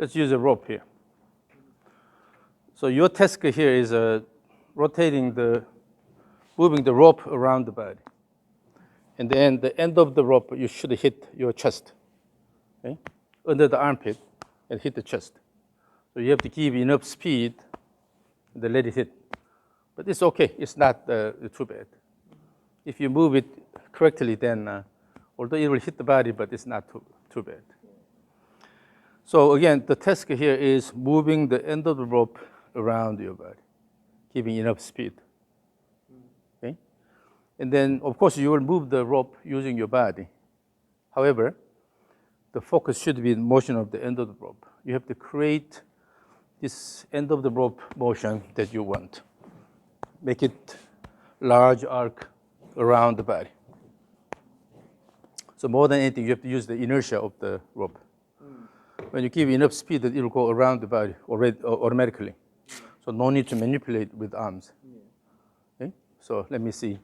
let's use a rope here. So your task here is moving the rope around the body. And then the end of the rope, you should hit your chest, okay? Under the armpit, and hit the chest. So you have to give enough speed and then let it hit. But it's okay, it's not too bad. If you move it correctly, then although it will hit the body, but it's not too bad. So again, the task here is moving the end of the rope around your body, giving enough speed. Okay? And then, of course, you will move the rope using your body. However, the focus should be in motion of the end of the rope. You have to create this end of the rope motion that you want. Make it large arc around the body. So more than anything, you have to use the inertia of the rope. When you give enough speed, that it will go around the body automatically. So no need to manipulate with arms. Okay? So let me see.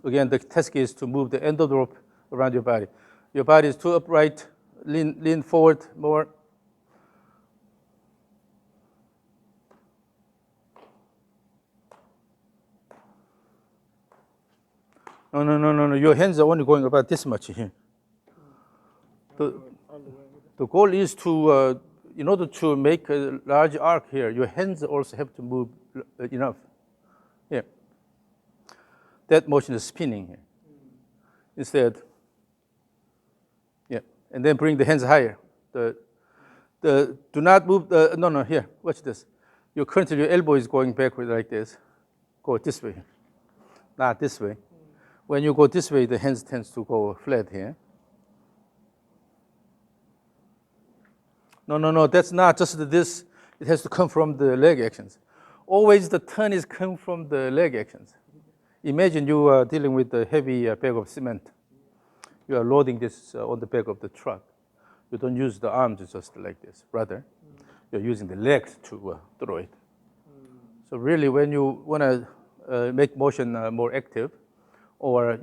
Again, the task is to move the end of the rope around your body. Your body is too upright. Lean forward more. No. Your hands are only going about this much here. The goal is to, in order to make a large arc here, your hands also have to move enough. Here. That motion is spinning here. Instead, yeah. And then bring the hands higher. Do not move no, here, watch this. Your elbow is going backward like this. Go this way, not this way. When you go this way, the hands tends to go flat here. No, that's not just this. It has to come from the leg actions. Always the turn is come from the leg actions. Imagine you are dealing with a heavy bag of cement. You are loading this on the back of the truck. You don't use the arms just like this. Rather, you're using the legs to throw it. So really, when you want to make motion more active, or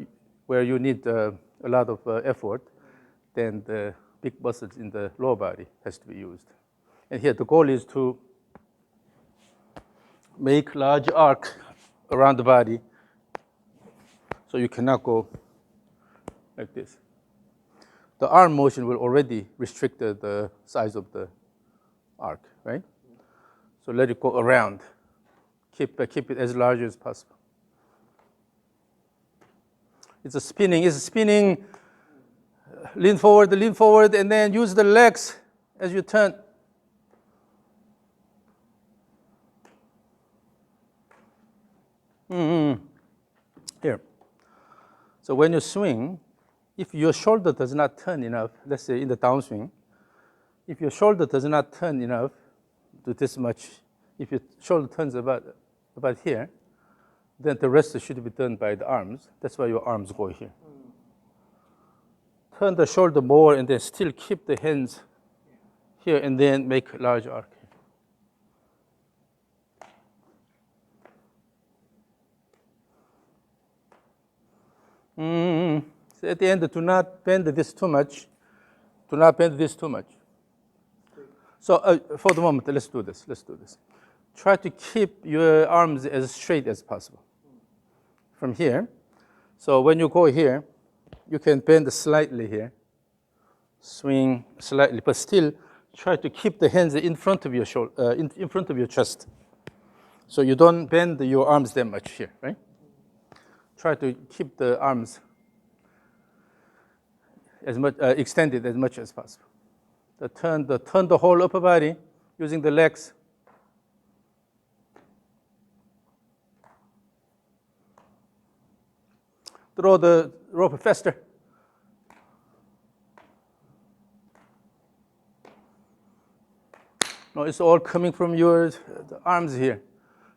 where you need a lot of effort, then the big muscles in the lower body has to be used. And here the goal is to make large arc around the body so you cannot go like this. The arm motion will already restrict the size of the arc, right? So let it go around. Keep it as large as possible. It's spinning. Lean forward, and then use the legs as you turn. Here. So when you swing, if your shoulder does not turn enough, let's say in the downswing, if your shoulder does not turn enough to this much, if your shoulder turns about here, then the rest should be done by the arms. That's why your arms go here. Turn the shoulder more and then still keep the hands here and then make a large arc. So at the end, do not bend this too much. So for the moment, let's do this. Try to keep your arms as straight as possible. From here. So when you go here, you can bend slightly here. Swing slightly, but still try to keep the hands in front of your shoulder, in front of your chest. So you don't bend your arms that much here, right? Try to keep the arms as much extended as much as possible. Turn the whole upper body using the legs. Throw the rope faster. No, it's all coming from your arms here.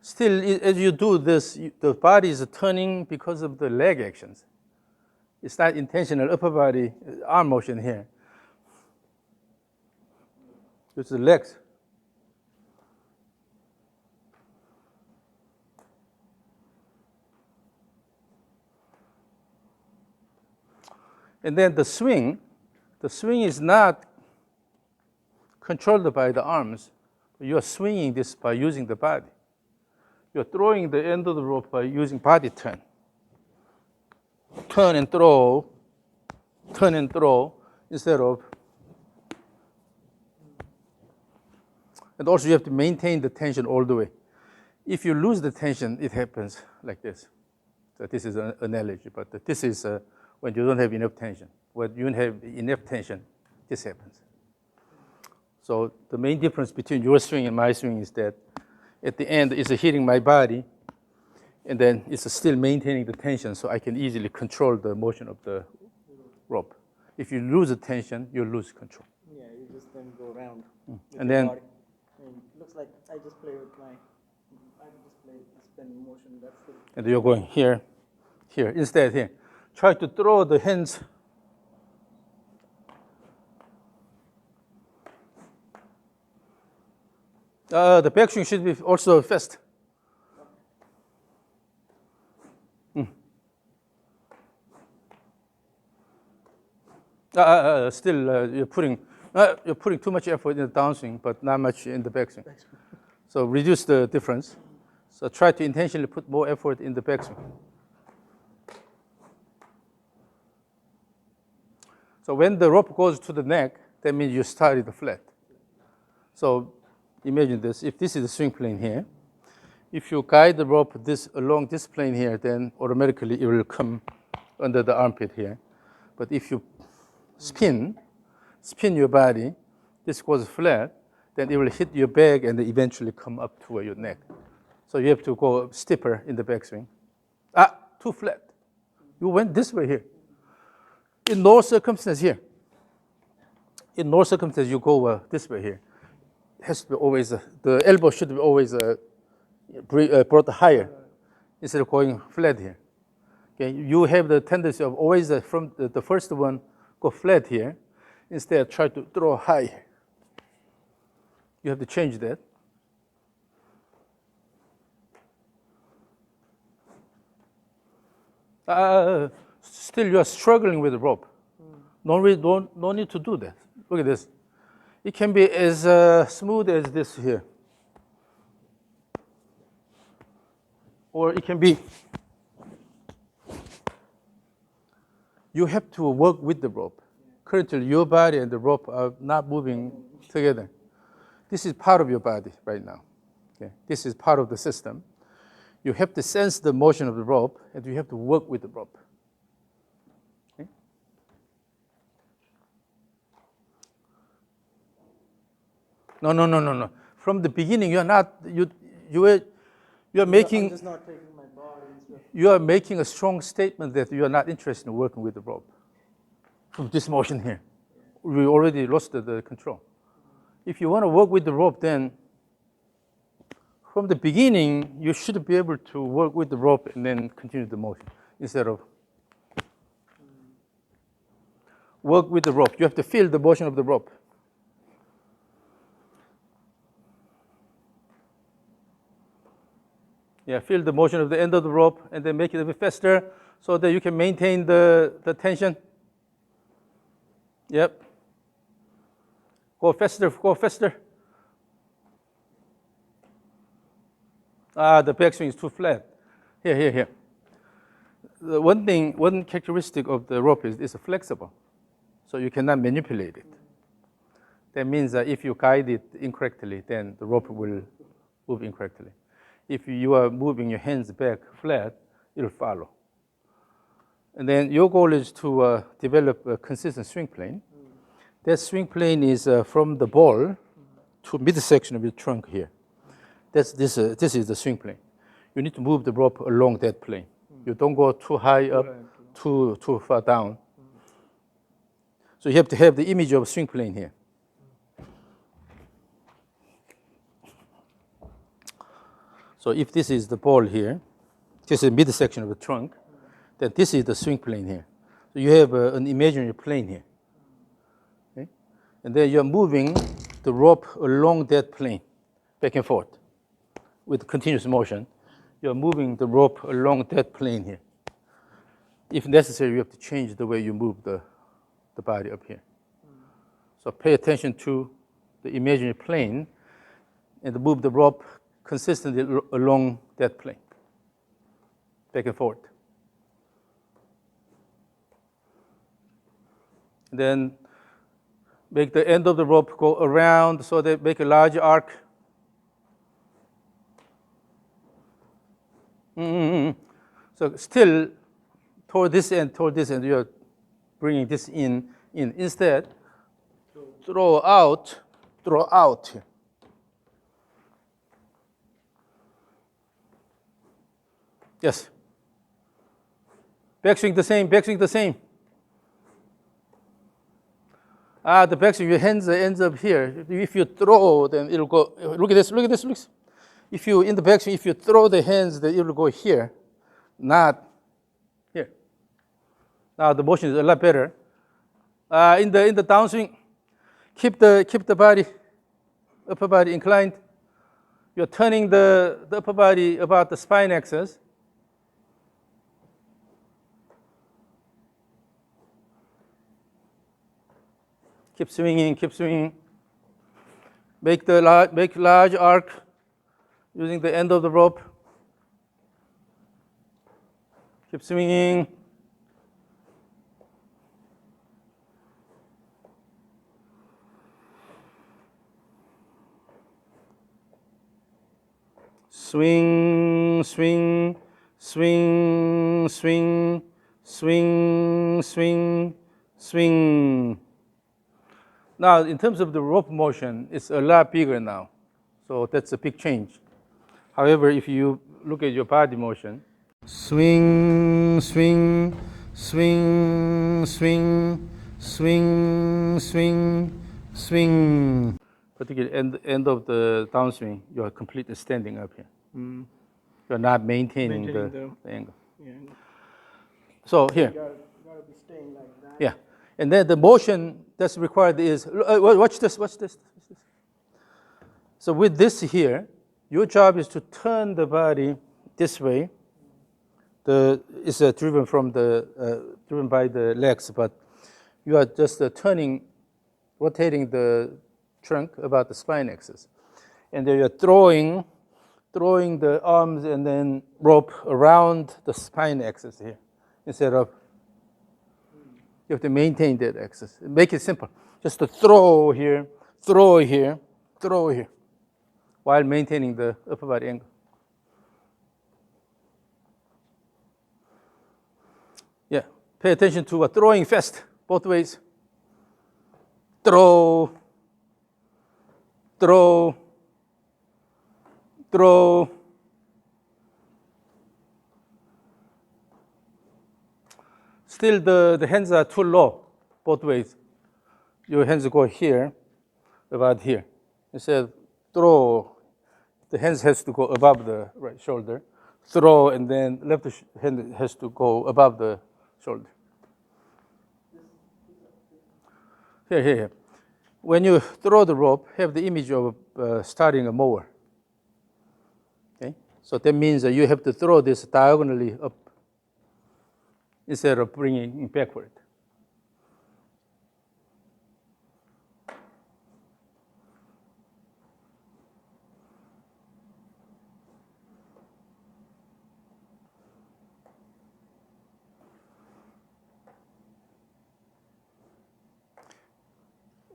Still, as you do this, the body is turning because of the leg actions. It's not intentional upper body arm motion here. It's the legs. And then the swing is not controlled by the arms. You are swinging this by using the body. You're throwing the end of the rope by using body turn. Turn and throw instead of. And also you have to maintain the tension all the way. If you lose the tension, it happens like this. So this is an analogy, but this is when you don't have enough tension. When you have enough tension, this happens. So the main difference between your swing and my swing is that at the end it's hitting my body, and then it's still maintaining the tension, so I can easily control the motion of the rope. If you lose the tension, you lose control. Yeah, you just then go around with And your then body. And it looks like I just play with I just play the spin motion. That's the. and you're going here, instead here. Try to throw the hands. The backswing should be also fast. Still, you're putting too much effort in the downswing, but not much in the backswing. So reduce the difference. So try to intentionally put more effort in the backswing. So when the rope goes to the neck, that means you started flat. So imagine this. If this is the swing plane here, if you guide the rope along this plane here, then automatically it will come under the armpit here. But if you spin your body, this goes flat, then it will hit your back and eventually come up to your neck. So you have to go steeper in the backswing. Too flat. You went this way here. In no circumstance here. In no circumstance you go this way here. It has to be always, the elbow should be always brought higher instead of going flat here. Okay, you have the tendency of always from the first one go flat here, instead try to throw high. You have to change that. Still you are struggling with the rope. No need to do that. Look at this. It can be as smooth as this here. Or it can be, you have to work with the rope. Currently, your body and the rope are not moving together. This is part of your body right now. Okay? This is part of the system. You have to sense the motion of the rope, and you have to work with the rope. Okay? No. From the beginning, you are not. You are making. I'm just not taking my body. You are making a strong statement that you are not interested in working with the rope. From this motion here, we already lost the control. If you want to work with the rope, then from the beginning, you should be able to work with the rope and then continue the motion instead of work with the rope. You have to feel the motion of the rope. Yeah, feel the motion of the end of the rope and then make it a bit faster so that you can maintain the tension. Yep. Go faster. The backswing is too flat. Here. The one characteristic of the rope is it's flexible, so you cannot manipulate it. That means that if you guide it incorrectly, then the rope will move incorrectly. If you are moving your hands back flat, it'll follow. And then your goal is to develop a consistent swing plane. That swing plane is from the ball to midsection of your trunk here. This is the swing plane. You need to move the rope along that plane. You don't go too high up, too far down. So you have to have the image of a swing plane here. So if this is the ball here, this is the midsection of the trunk, then this is the swing plane here. So you have an imaginary plane here. Okay? And then you're moving the rope along that plane, back and forth, with continuous motion. You're moving the rope along that plane here. If necessary, you have to change the way you move the body up here. So pay attention to the imaginary plane, and move the rope consistently along that plane, back and forth. Then make the end of the rope go around so that make a large arc. So still toward this end, you're bringing this in. Instead, throw out here. Yes. Backswing the same. The backswing, your hands ends up here. If you throw, then it'll go. Look at this. If you in the backswing, if you throw the hands, then it'll go here, not here. Now the motion is a lot better. In the downswing, keep the body, upper body inclined. You're turning the upper body about the spine axis. Keep swinging. Make large arc using the end of the rope. Keep swinging. Swing. Now, in terms of the rope motion, it's a lot bigger now. So that's a big change. However, if you look at your body motion, swing, particularly end of the downswing, you are completely standing up here. You're not maintaining the angle. Yeah. So here. You gotta be staying like that. Yeah. And then the motion that's required is, watch this. So with this here, your job is to turn the body this way. It's driven by the legs, but you are just rotating the trunk about the spine axis. And then you're throwing the arms and then rope around the spine axis here, instead of, you have to maintain that axis. Make it simple. Just to throw here, while maintaining the upper body angle. Yeah, pay attention to throwing fast, both ways. Throw. Still, the hands are too low, both ways. Your hands go here, about here. Instead, throw, the hands has to go above the right shoulder. Throw, and then left hand has to go above the shoulder. Here. When you throw the rope, have the image of starting a mower. Okay? So that means that you have to throw this diagonally up instead of bringing it backward.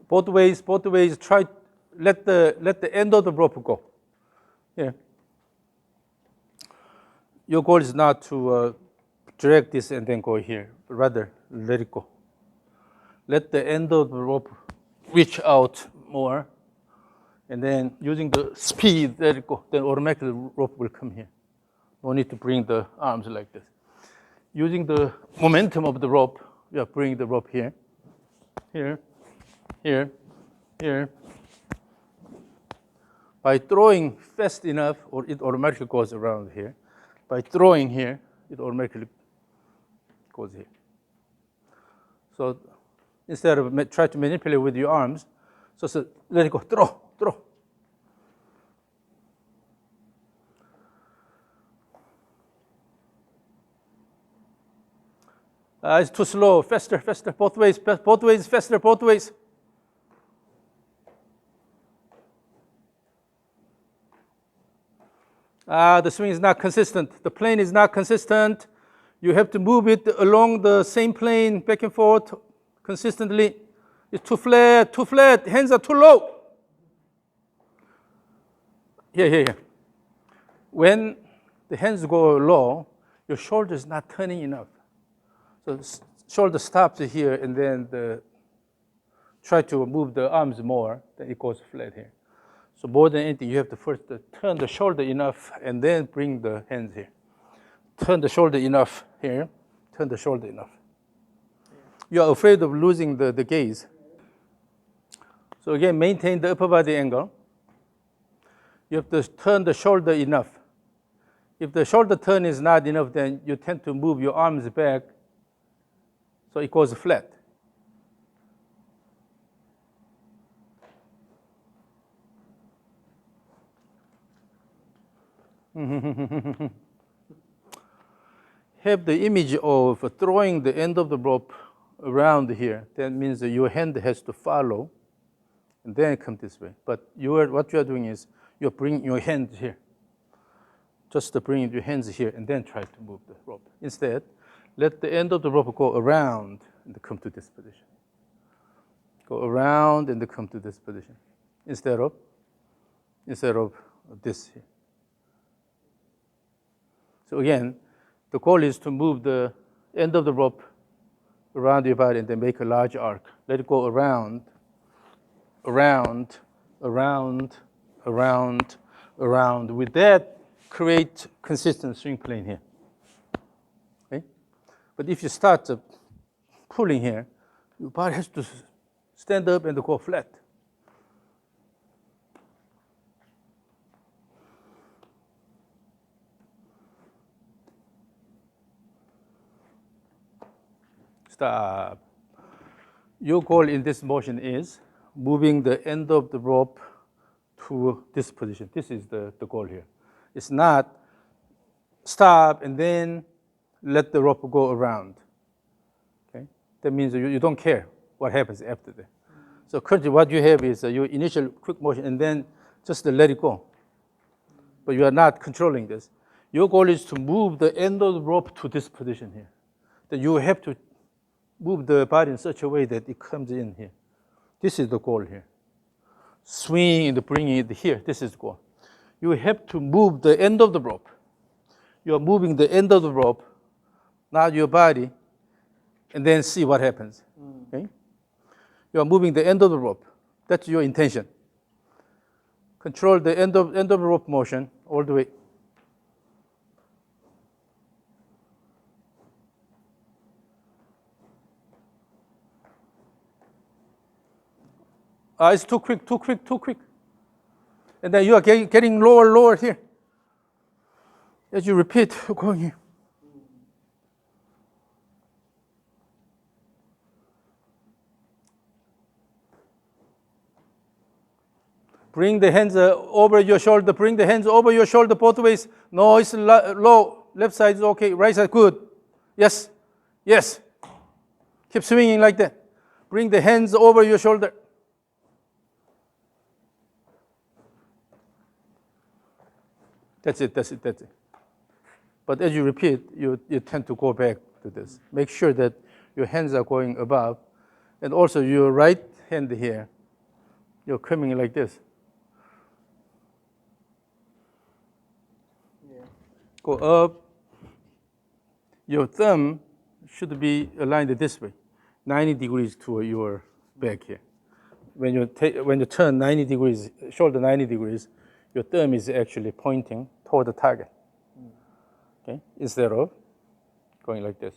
Both ways, try, let the end of the rope go. Yeah. Your goal is not to drag this and then go here, but rather let it go. Let the end of the rope reach out more, and then using the speed, let it go. Then automatically the rope will come here. No need to bring the arms like this. Using the momentum of the rope, you are bringing the rope here. By throwing fast enough, or it automatically goes around here. By throwing here, it automatically goes here. So instead of try to manipulate with your arms, so let it go, throw. It's too slow, faster, both ways, faster, both ways. The swing is not consistent. The plane is not consistent. You have to move it along the same plane back and forth consistently. It's too flat, hands are too low. Here. When the hands go low, your shoulder is not turning enough. So the shoulder stops here, and then try to move the arms more, then it goes flat here. So more than anything, you have to first turn the shoulder enough, and then bring the hands here. Turn the shoulder enough here, turn the shoulder enough. You are afraid of losing the gaze. So again, maintain the upper body angle. You have to turn the shoulder enough. If the shoulder turn is not enough, then you tend to move your arms back, so it goes flat. Have the image of throwing the end of the rope around here. That means that your hand has to follow, and then come this way. But what you are doing is you're bringing your hands here. Just to bring your hands here, and then try to move the rope. Instead, let the end of the rope go around and come to this position. Go around and come to this position. Instead of this here. So again, the goal is to move the end of the rope around your body and then make a large arc. Let it go around. With that, create consistent swing plane here. Okay? But if you start pulling here, your body has to stand up and go flat. Stop. Your goal in this motion is moving the end of the rope to this position. This is the goal here. It's not stop and then let the rope go around. Okay? That means you don't care what happens after that. So currently what you have is your initial quick motion and then just let it go. But you are not controlling this. Your goal is to move the end of the rope to this position here. Then you have to move the body in such a way that it comes in here. This is the goal here. Swing and bringing it here. This is the goal. You have to move the end of the rope. You are moving the end of the rope, not your body, and then see what happens. Okay? You are moving the end of the rope. That's your intention. Control the end of the rope motion all the way. It's too quick. And then you are getting lower here. As you repeat, going here. Bring the hands over your shoulder. Bring the hands over your shoulder both ways. No, it's low. Left side is okay. Right side, good. Yes. Keep swinging like that. Bring the hands over your shoulder. That's it. But as you repeat, you tend to go back to this. Make sure that your hands are going above. And also your right hand here, you're coming like this. Yeah. Go up. Your thumb should be aligned this way, 90 degrees to your back here. When you turn 90 degrees, shoulder 90 degrees, your thumb is actually pointing toward the target. Okay, instead of going like this.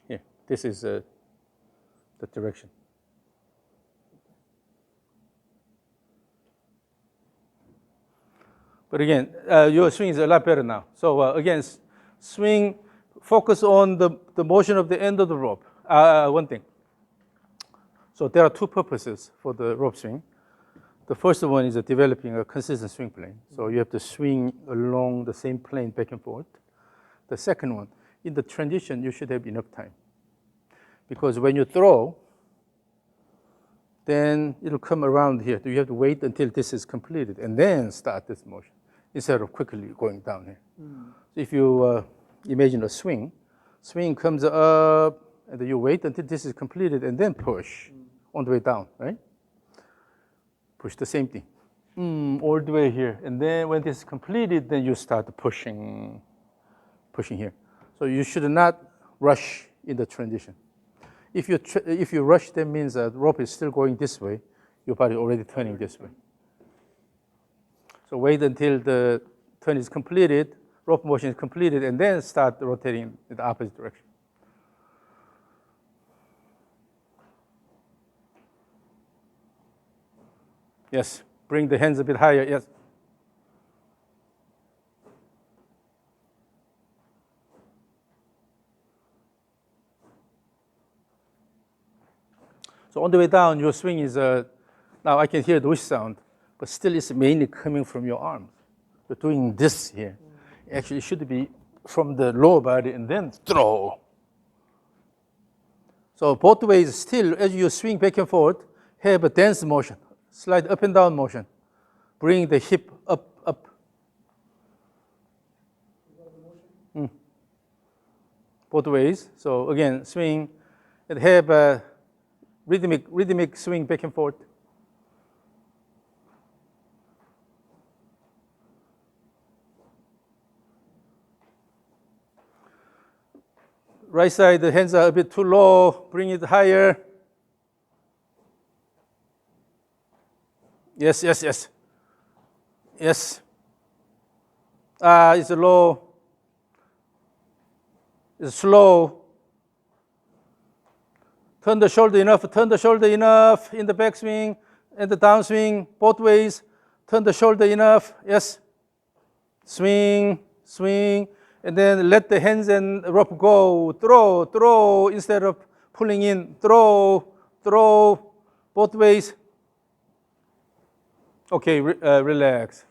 Here, this is the direction. But again, your swing is a lot better now. So again, swing, focus on the motion of the end of the rope. One thing. So there are two purposes for the rope swing. The first one is developing a consistent swing plane. So you have to swing along the same plane back and forth. The second one, in the transition, you should have enough time. Because when you throw, then it'll come around here. You have to wait until this is completed and then start this motion instead of quickly going down here. So if you imagine a swing comes up, and then you wait until this is completed and then push on the way down, right? Push the same thing. All the way here. And then when this is completed, then you start pushing here. So you should not rush in the transition. If you rush, that means the rope is still going this way. Your body already turning this way. So wait until the turn is completed, rope motion is completed, and then start rotating in the opposite direction. Yes, bring the hands a bit higher, yes. So on the way down, your swing is, now I can hear the whoosh sound, but still it's mainly coming from your arms. You're doing this here. Actually, it should be from the lower body and then throw. So both ways still, as you swing back and forth, have a dance motion, slide up and down motion. Bring the hip up. Both ways. So again, swing and have a rhythmic swing back and forth. Right side, the hands are a bit too low. Bring it higher. Yes. Yes. It's low. It's slow. Turn the shoulder enough in the backswing and the downswing, both ways. Turn the shoulder enough, yes. Swing, and then let the hands and rope go. Throw, instead of pulling in. Throw, both ways. Okay, relax.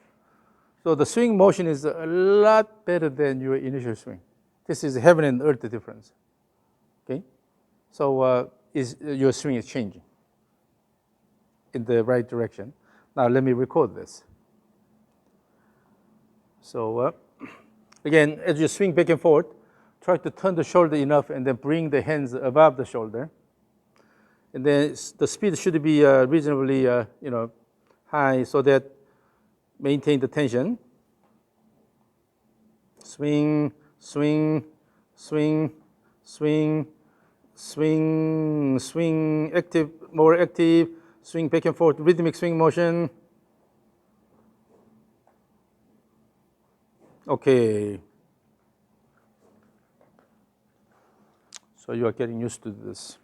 So the swing motion is a lot better than your initial swing. This is heaven and earth difference, okay? So your swing is changing in the right direction. Now let me record this. So again, as you swing back and forth, try to turn the shoulder enough and then bring the hands above the shoulder. And then the speed should be reasonably high so that maintain the tension. Swing, active, more active, swing back and forth, rhythmic swing motion. Okay. So you are getting used to this.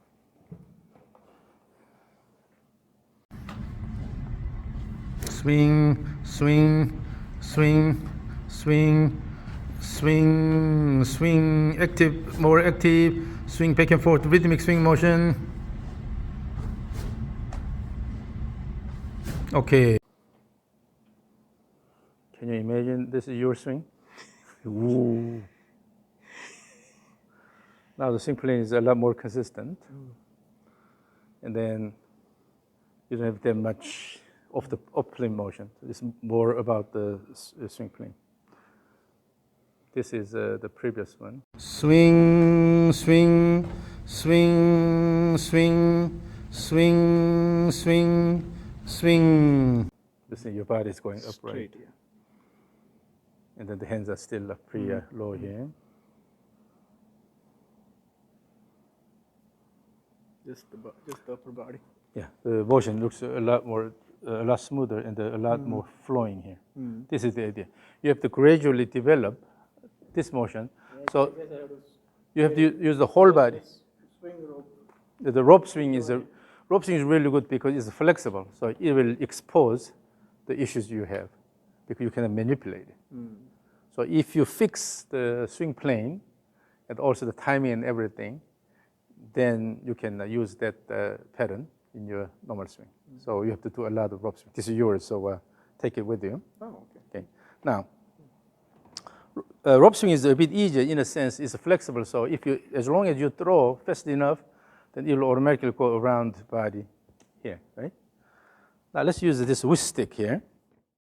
Swing, active, more active, swing back and forth, rhythmic swing motion. Okay. Can you imagine this is your swing? Ooh. Now the swing plane is a lot more consistent. And then you don't have that much of the up-plane motion. It's more about the swing plane. This is the previous one. Swing. Listen, your body is going upright. Straight, yeah. And then the hands are still pretty low here. Just the upper body. Yeah, the motion looks a lot smoother and a lot more flowing here. This is the idea. You have to gradually develop this motion. Yeah, So I guess I have to you have to use the whole body. swing the rope. The rope swing is really good because it's flexible. So it will expose the issues you have because you can manipulate it. So if you fix the swing plane and also the timing and everything, then you can use that pattern in your normal swing. So you have to do a lot of rope swing. This is yours, so take it with you. Oh, Okay. Now, rope swing is a bit easier in a sense. It's flexible, so as long as you throw fast enough, then it will automatically go around the body here, right? Now let's use this whisk stick here.